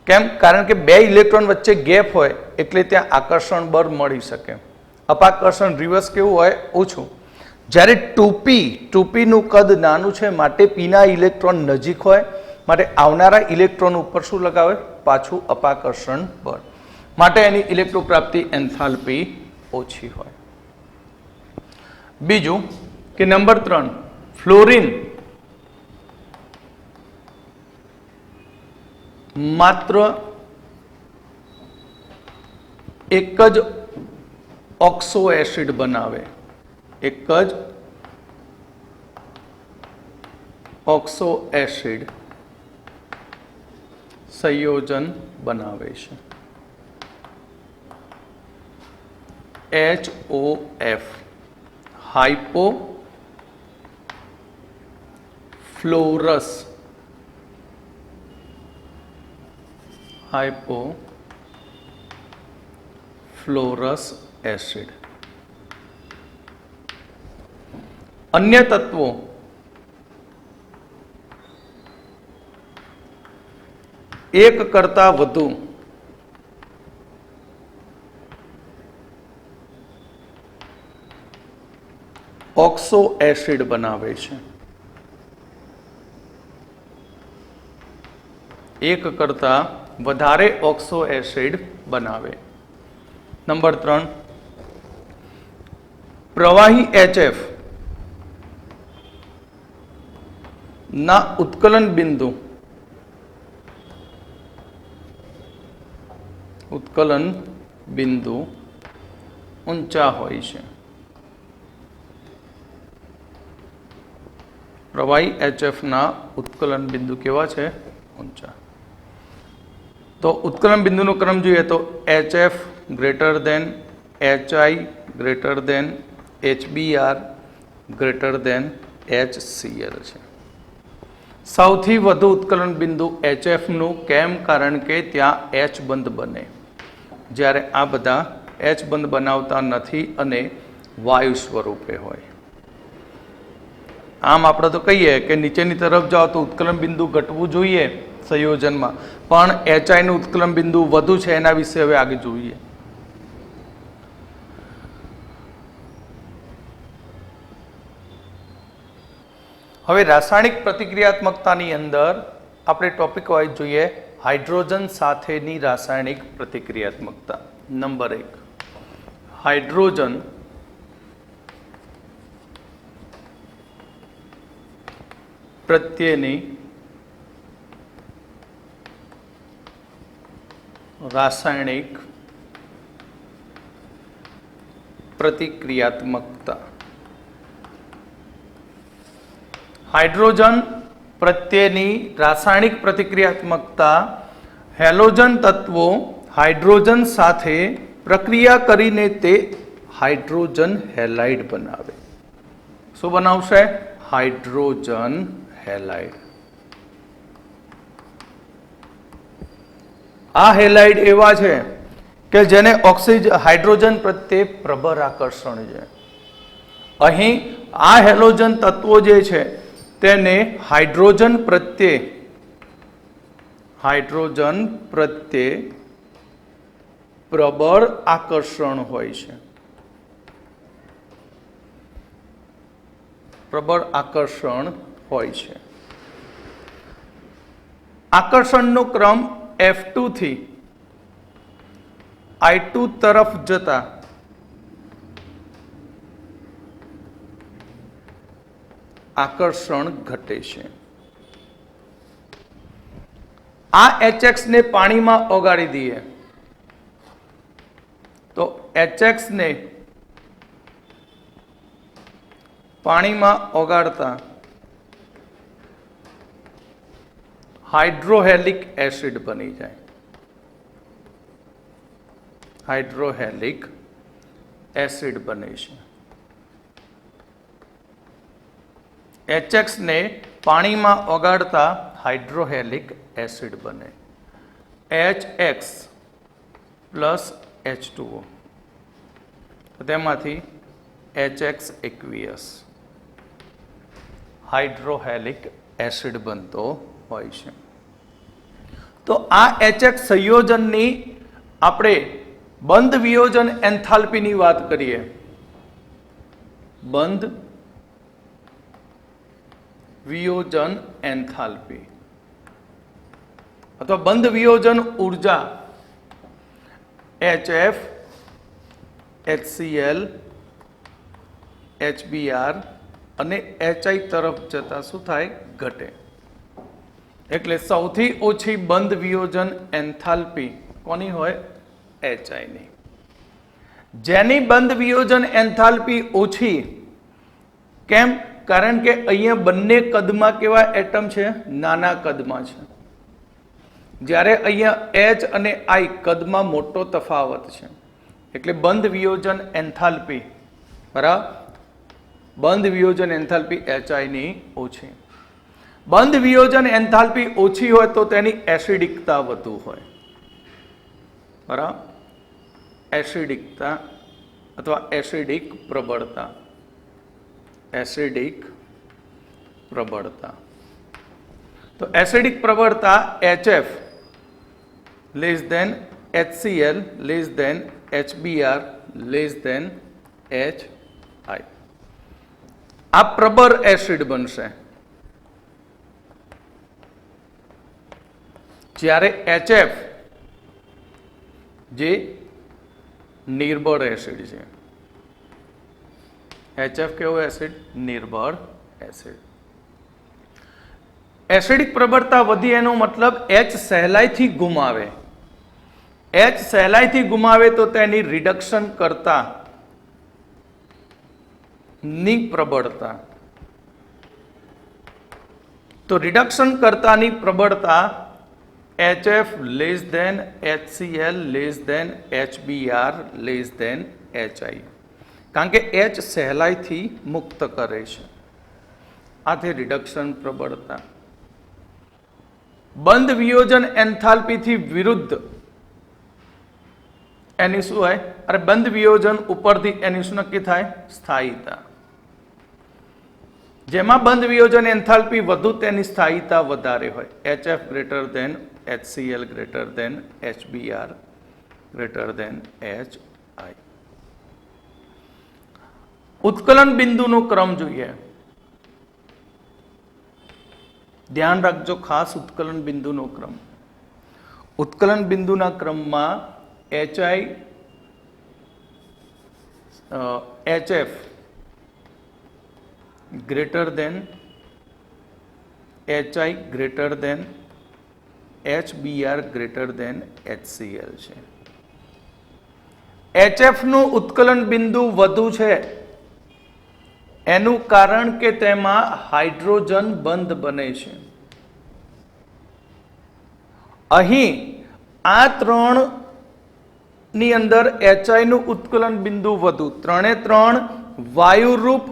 કેમ? કારણ કે બે ઇલેક્ટ્રોન વચ્ચે ગેપ હોય એટલે ત્યાં આકર્ષણ બળ મળી શકે. અપાકર્ષણ રિવર્સ કેવું હોય? ઓછું. જ્યારે 2p નું કદ નાનું છે, માટે p ના ઇલેક્ટ્રોન નજીક હોય, માટે આવનારા ઇલેક્ટ્રોન ઉપર શું લગાવે? પાછું અપાકર્ષણ બળ. માટે એની ઇલેક્ટ્રોન પ્રાપ્તિ એન્થાલ્પી ઓછી હોય. બીજું કે નંબર 3, ફ્લોરિન માત્ર એક જ ઓક્સો એસિડ બનાવે, એક જ ઓક્સો એસિડ સંયોજન બનાવે છે, HOF, હાઇપોફ્લોરસ એસિડ. अन्य तत्वों एक करता વધુ ઓક્સો એસિડ બનાવે છે. એક કરતા વધારે ઓક્સો એસિડ બનાવે. નંબર 3, પ્રવાહી HF ના ઉત્કલન બિંદુ ઊંચા હોય છે. પ્રવાહી HF ના ઉત્કલન બિંદુ કેવા છે? ઊંચા. તો ઉત્કલન બિંદુનો ક્રમ જોઈએ તો HF greater than HI greater than HBr greater than HCl છે. સૌથી વધુ ઉત્કલન બિંદુ HF નું, કેમ? કારણ કે ત્યાં H બંધ બને, જ્યારે આ બધા H બંધ બનાવતા નથી અને વાયુ સ્વરૂપે હોય. આમ આપણે તો કહીએ કે નીચેની તરફ જાઓ તો ઉત્કલન બિંદુ ઘટવું જોઈએ સંયોજનમાં, પણ HI નું ઉત્કલન બિંદુ વધુ છે, એના વિશે હવે આગળ જોઈએ. હવે રાસાયણિક પ્રતિક્રિયાત્મકતાની અંદર આપણે ટોપિક વાઇઝ જોઈએ. હાઇડ્રોજન સાથેની રાસાયણિક પ્રતિક્રિયાત્મકતા. નંબર 1, હાઇડ્રોજન પ્રત્યેની રાસાયણિક પ્રતિક્રિયાત્મકતા. હાઇડ્રોજન પ્રત્યેની રાસાયણિક પ્રતિક્રિયાત્મકતા હેલોજન તત્વો હાઇડ્રોજન સાથે પ્રક્રિયા કરીને તે હાઇડ્રોજન હેલાઇડ બનાવે. શું બનાવશે? Hydrogen halide. આ હેલાઇડ એવા છે કે જેને હાઇડ્રોજન પ્રત્યે પ્રબળ આકર્ષણ છે. અહીં આ હેલોજન તત્વો જે છે તેને હાઇડ્રોજન પ્રત્યે પ્રબળ આકર્ષણ હોય છે. પ્રબળ આકર્ષણ હોય છે. આકર્ષણનો ક્રમ F2 થી I2 તરફ જતા આકર્ષણ ઘટે છે. આ HX ને પાણીમાં ઓગાળી દઈએ તો HX ને પાણીમાં ઓગાળતા હાઇડ્રોહેલિક એસિડ બની જાય. હાઇડ્રોહેલિક એસિડ બને છે. HX ને પાણીમાં ઓગાળતા હાઇડ્રોહેલિક એસિડ બને. HX પ્લસ H2O, તેમાંથી HX aqueous હાઇડ્રોહેલિક એસિડ બનતો હોય છે. તો આ HX સંયોજનની આપણે બંધ વિયોજન એન્થાલ્પીની વાત કરીએ. બંધ વિયોજન એન્થાલ્પી અથવા બંધ વિયોજન ઉર્જા HF, HCl, HBr અને HI તરફ જતા શું થાય? ઘટે. એટલે સૌથી ઓછી બંધ વિયોજન એન્થાલ્પી કોની હોય? HI ની. જેની બંધ વિયોજન એન્થાલ્પી ઓછી, કેમ? કારણ કે અહીંયા બંને કદમાં કેવા એટમ છે? નાના કદમાં છે. જ્યારે અહીંયા H અને I કદમાં મોટો તફાવત છે. એટલે બંધ વિયોજન એન્થાલ્પી, બરાબર, બંધ વિયોજન એન્થાલ્પી HI ની ઓછી. બંધ વિયોજન એન્થાલ્પી ઓછી હોય તો તેની એસિડિકતા વધુ હોય. બરાબર, એસિડિકતા અથવા એસિડિક પ્રબળતા. એસિડિક પ્રબળતા. તો એસિડિક પ્રબળતા HF less than HCl less than HBr less than HI. આ પ્રબળ એસિડ બનશે. જ્યારે HF જે નિર્બળ એસિડ છે. HF કેવો એસિડ? નિર્બળ એસિડ. એસિડિક પ્રબળતા વધી એનો મતલબ H સહેલાઈથી ગુમાવે. H સહેલાઈથી ગુમાવે તો તેની રિડક્શન કરતા ની પ્રબળતા. તો રિડક્શન કરતાની પ્રબળતા HF less than HCl less than HBr less than HI. કારણ કે H સહેલાઈથી મુક્ત કરે છે. આથી રિડક્શન પ્રબળતા. બંધ વિયોજન એન્થાલ્પીથી વિરુદ્ધ એની શું હોય? અરે બંધ વિયોજન ઉપરથી એની શું નક્કી થાય? સ્થાયીતા. જેમાં બંધ વિયોજન એન્થાલ્પી વધુ તેની સ્થાયીતા વધારે હોય. HF greater than HCl greater than HBr greater than HI. ઉત્કલન બિંદુનો ક્રમ જોઈએ. ધ્યાન રાખજો ખાસ ઉત્કલન બિંદુનો ક્રમ. ઉત્કલન બિંદુના ક્રમમાં HF greater than HI greater than HBr greater than HCl છે. HF નું ઉત્કલન બિંદુ વધુ છે એનું કારણ કે તેમાં હાઇડ્રોજન બંધ બને છે. અહીં આ ત્રણ ની અંદર HI નું ઉત્કલન બિંદુ વધુ. ત્રણે ત્રણ વાયુરૂપ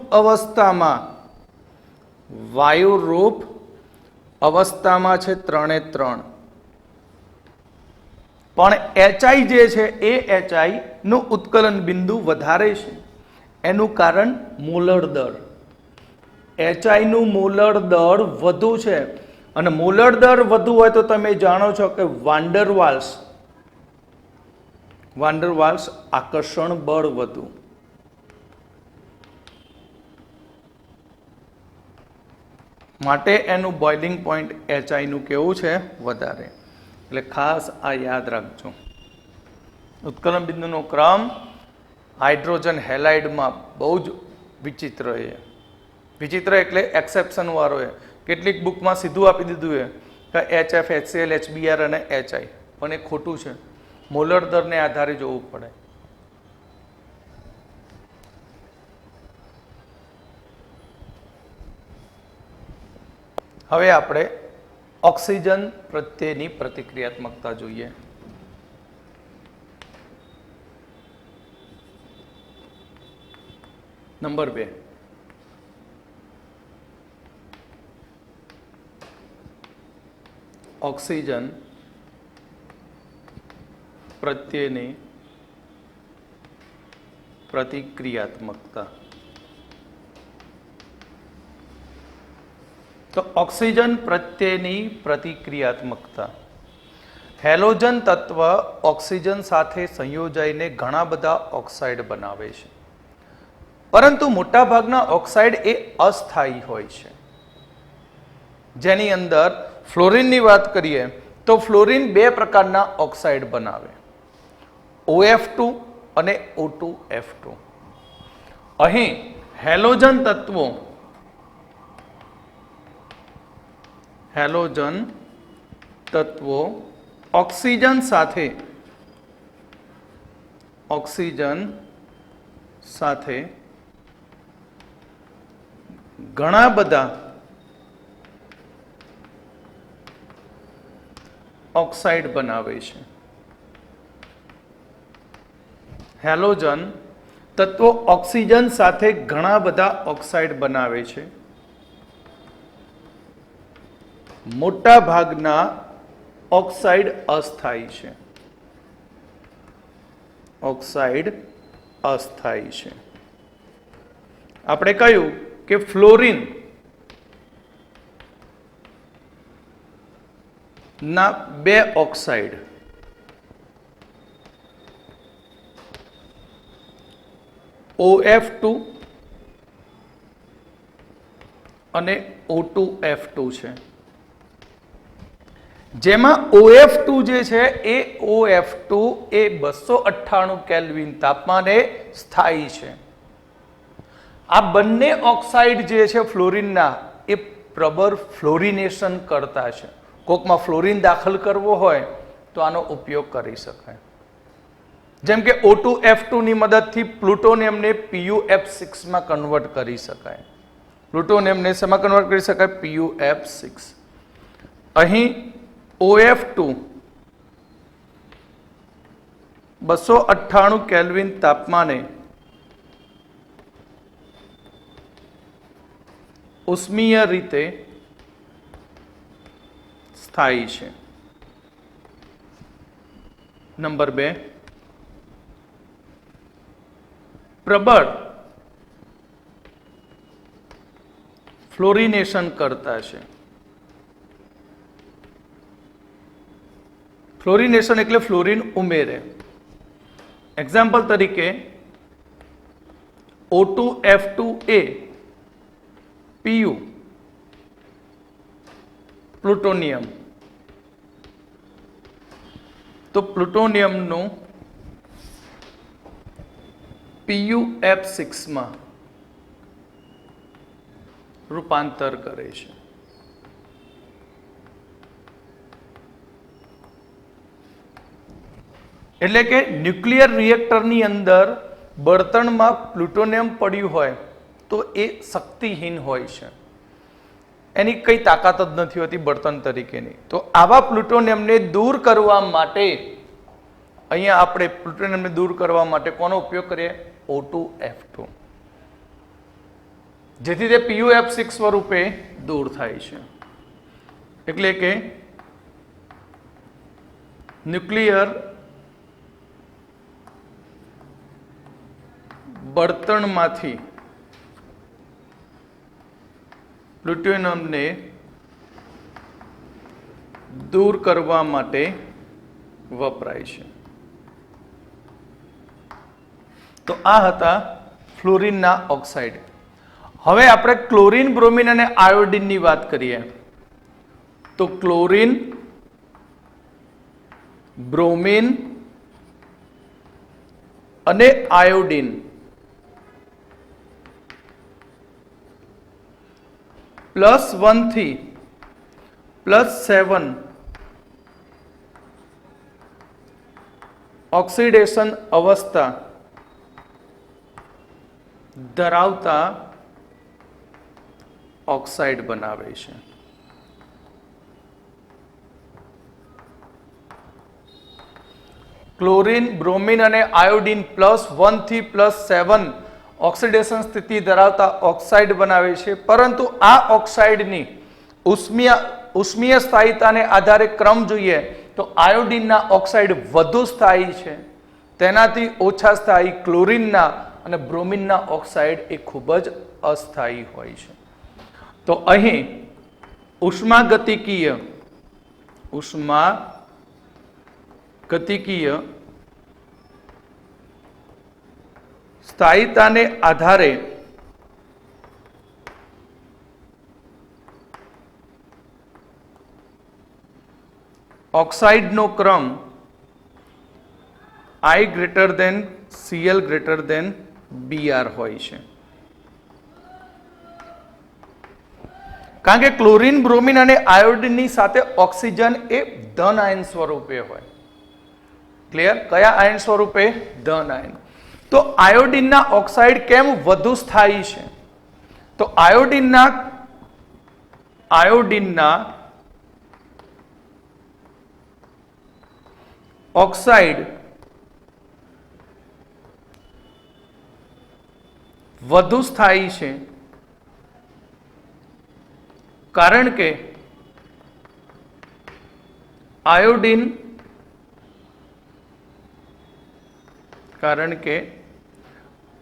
અવસ્થામાં છે ત્રણે ત્રણ. પણ HI જે છે એ HI નું ઉત્કલન બિંદુ વધારે છે. એનું કારણ મોલર દર. HI નું મોલર દર વધુ છે અને મોલર દર વધુ હોય તો તમે જાણો છો કે વાન્ડર વાલ્સ આકર્ષણ બળ વધુ. માટે એનું બોઇલિંગ પોઈન્ટ HI નું કેવું છે? વધારે. એટલે ખાસ આ યાદ રાખજો. ઉત્કલન બિંદુનો ક્રમ હાઇડ્રોજન હેલાઇડમાં બહુ જ વિચિત્ર છે. વિચિત્ર એટલે એક્સેપ્શન વાળો છે. કેટલીક બુકમાં સીધું આપી દીધું છે કે HF HCl HBr અને HI, પણ એ ખોટું છે. મોલર દરને આધારે જોવું પડે. હવે આપણે ઓક્સિજન પ્રત્યેની પ્રતિક્રિયાત્મકતા જોઈએ. નંબર 2, ઓક્સિજન પ્રત્યેની પ્રતિક્રિયાત્મકતા. તો ઓક્સિજન પ્રત્યેની પ્રતિક્રિયાત્મકતા. હેલોજન તત્વ ઓક્સિજન સાથે સંયોજાઈને ઘણા બધા ઓક્સાઇડ બનાવે છે, પરંતુ મોટાભાગના ઓક્સાઇડ એ અસ્થાયી હોય છે. જેની અંદર ફ્લોરિનની વાત કરીએ તો ફ્લોરિન 2 પ્રકારના ઓક્સાઇડ બનાવે, OF2 અને O2F2. અહીં હેલોજન તત્વો ઓક્સિજન સાથે ઘણા બધા ઓક્સાઇડ બનાવે છે. હેલોજન તત્વો ઓક્સિજન સાથે ઘણા બધા ઓક્સાઇડ બનાવે છે. મોટા ભાગના ઓક્સાઇડ અસ્થાયી છે. આપણે કહ્યું કે ફ્લોરિન ના બે ઓક્સાઇડ OF2 અને O2F2 છે, જેમાં OF2 જે છે એ OF2 એ 298 કેલ્વિન તાપમાને સ્થાયી છે. આ બંને ઓક્સાઇડ જે છે ફ્લોરિનના એ પ્રબળ ફ્લોરિનેશન કરતા છે. કોકમાં ફ્લોરિન દાખલ કરવો હોય તો આનો ઉપયોગ કરી શકાય. જેમ કે O2F2 ની મદદથી પ્લુટોનિયમને PuF6 માં કન્વર્ટ કરી શકાય. પ્લુટોનિયમને શેમાં કન્વર્ટ કરી શકાય? PuF6. અહીં OF2 298 કેલ્વિન તાપમાને ઉષ્મીય રીતે સ્થાયી છે. નંબર 2, પ્રબળ ફ્લોરિનેશન કરતા છે. ફ્લોરિનેશન એટલે ફ્લોરિન ઉમેરે. એક્ઝામ્પલ તરીકે O2F2A Pu પ્લુટોનિયમ. તો પ્લુટોનિયમનું PuF6 માં રૂપાંતર કરે છે. એટલે કે ન્યુક્લિયર રિએક્ટરની અંદર બળતણમાં પ્લુટોનિયમ પડ્યું હોય તો એ શક્તિહીન હોય છે, એની કઈ તાકાત જ નથી હોતી બળતણ તરીકેની. તો આવા પ્લુટોનિયમને દૂર કરવા માટે અહીંયા આપણે પ્લુટોનિયમને દૂર કરવા માટે કોનો ઉપયોગ કરીએ? O2F2, જેથી તે PuF6 સ્વરૂપે દૂર થાય છે. એટલે કે ન્યુક્લિયર બળતણમાંથી પ્લુટોનિયમને દૂર કરવા માટે વપરાય છે. તો આ હતા ફ્લોરિનના ઓક્સાઇડ. હવે આપણે ક્લોરીન, બ્રોમિન અને આયોડિનની વાત કરીએ. તો ક્લોરીન, બ્રોમિન અને આયોડિન +1 થી +7 ઓક્સિડેશન અવસ્થા ધરાવતા ઓક્સાઇડ બનાવે છે. ક્લોરીન, બ્રોમિન અને આયોડિન +1 થી +7 ઓક્સિડેશન સ્થિતિ ધરાવતા ઓક્સાઇડ બનાવે છે. પરંતુ આ ઓક્સાઇડની ઉષ્મીય સ્થાયીતાને આધારે ક્રમ જોઈએ તો આયોડિનના ઓક્સાઇડ વધુ સ્થાયી છે, તેનાથી ઓછા સ્થાયી ક્લોરીનના અને બ્રોમિનના ઓક્સાઇડ એ ખૂબ જ અસ્થાયી હોય છે. તો અહીં ઉષ્માગતિકીય સ્થાયીતાને આધારે ઓક્સાઇડનો ક્રમ I greater than Cl greater than Br હોય છે. કારણ કે ક્લોરીન, બ્રોમિન અને આયોડિનની સાથે ઓક્સિજન એ ધન આયન સ્વરૂપે હોય. ક્લિયર? કયા આયન સ્વરૂપે? ધન આયન. તો આયોડિનના ઓક્સાઇડ કેમ વધુ સ્થાયી છે? તો આયોડિનના ઓક્સાઇડ વધુ સ્થાયી છે કારણ કે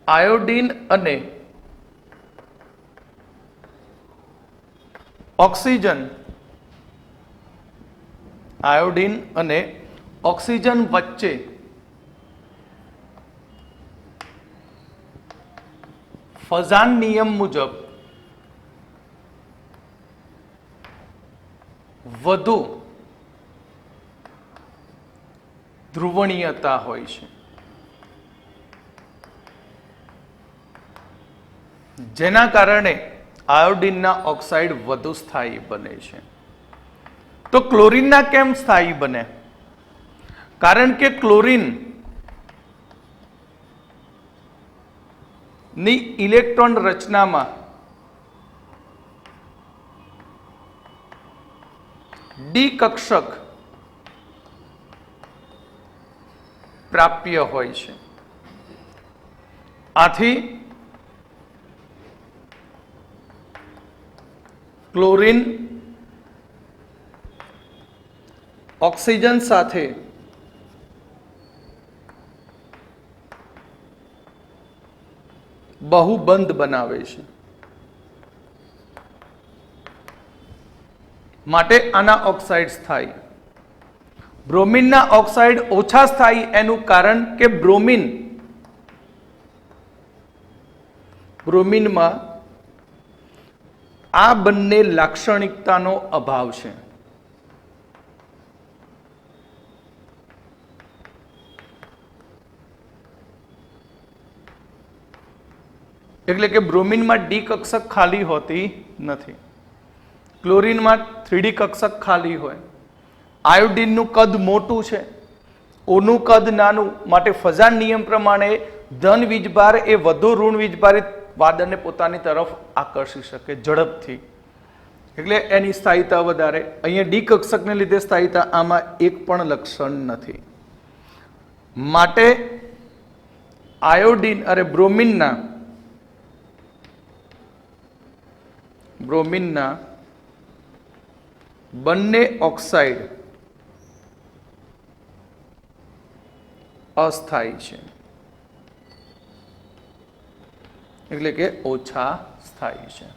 આયોડિન અને ઓક્સિજન, આયોડીન અને ઓક્સિજન વચ્ચે ફઝાન નિયમ મુજબ વધુ ધ્રુવણીયતા હોય છે, જેના કારણે આયોડીનના ઓક્સાઇડ વધુ સ્થાયી બને છે. તો ક્લોરીનના કેમ સ્થાયી બને? કારણ કે ક્લોરીન ની ઇલેક્ટ્રોન રચનામાં ડી કક્ષક પ્રાપ્ય હોય છે. આથી ક્લોરીન ઓક્સિજન સાથે બહુબંધ બનાવે છે, માટે આના ઓક્સાઇડ સ્થાયી. બ્રોમિનના ઓક્સાઇડ ઓછા સ્થાયી એનું કારણ કે બ્રોમિનમાં આ બંને લાક્ષણિકતાનો અભાવ છે. એટલે કે બ્રોમિનમાં ડી કક્ષક ખાલી હોતી નથી, ક્લોરીનમાં 3D કક્ષક ખાલી હોય. આયોડીનનું કદ મોટું છે, ઓનું કદ નાનું, માટે ફઝાન નિયમ પ્રમાણે ધન વીજભાર એ વધુ ઋણ વીજભારિત વાદળને પોતાની તરફ આકર્ષી શકે ઝડપથી, એટલે એની સ્થાયીતા વધારે. અહીંયા ડી કક્ષકને લીધે સ્થાયીતા, આમાં એક પણ લક્ષણ નથી. માટે આયોડીન અને બ્રોમિનના બંને ઓક્સાઇડ અસ્થાયી છે, એટલે કે ઓછા સ્થાયી છે.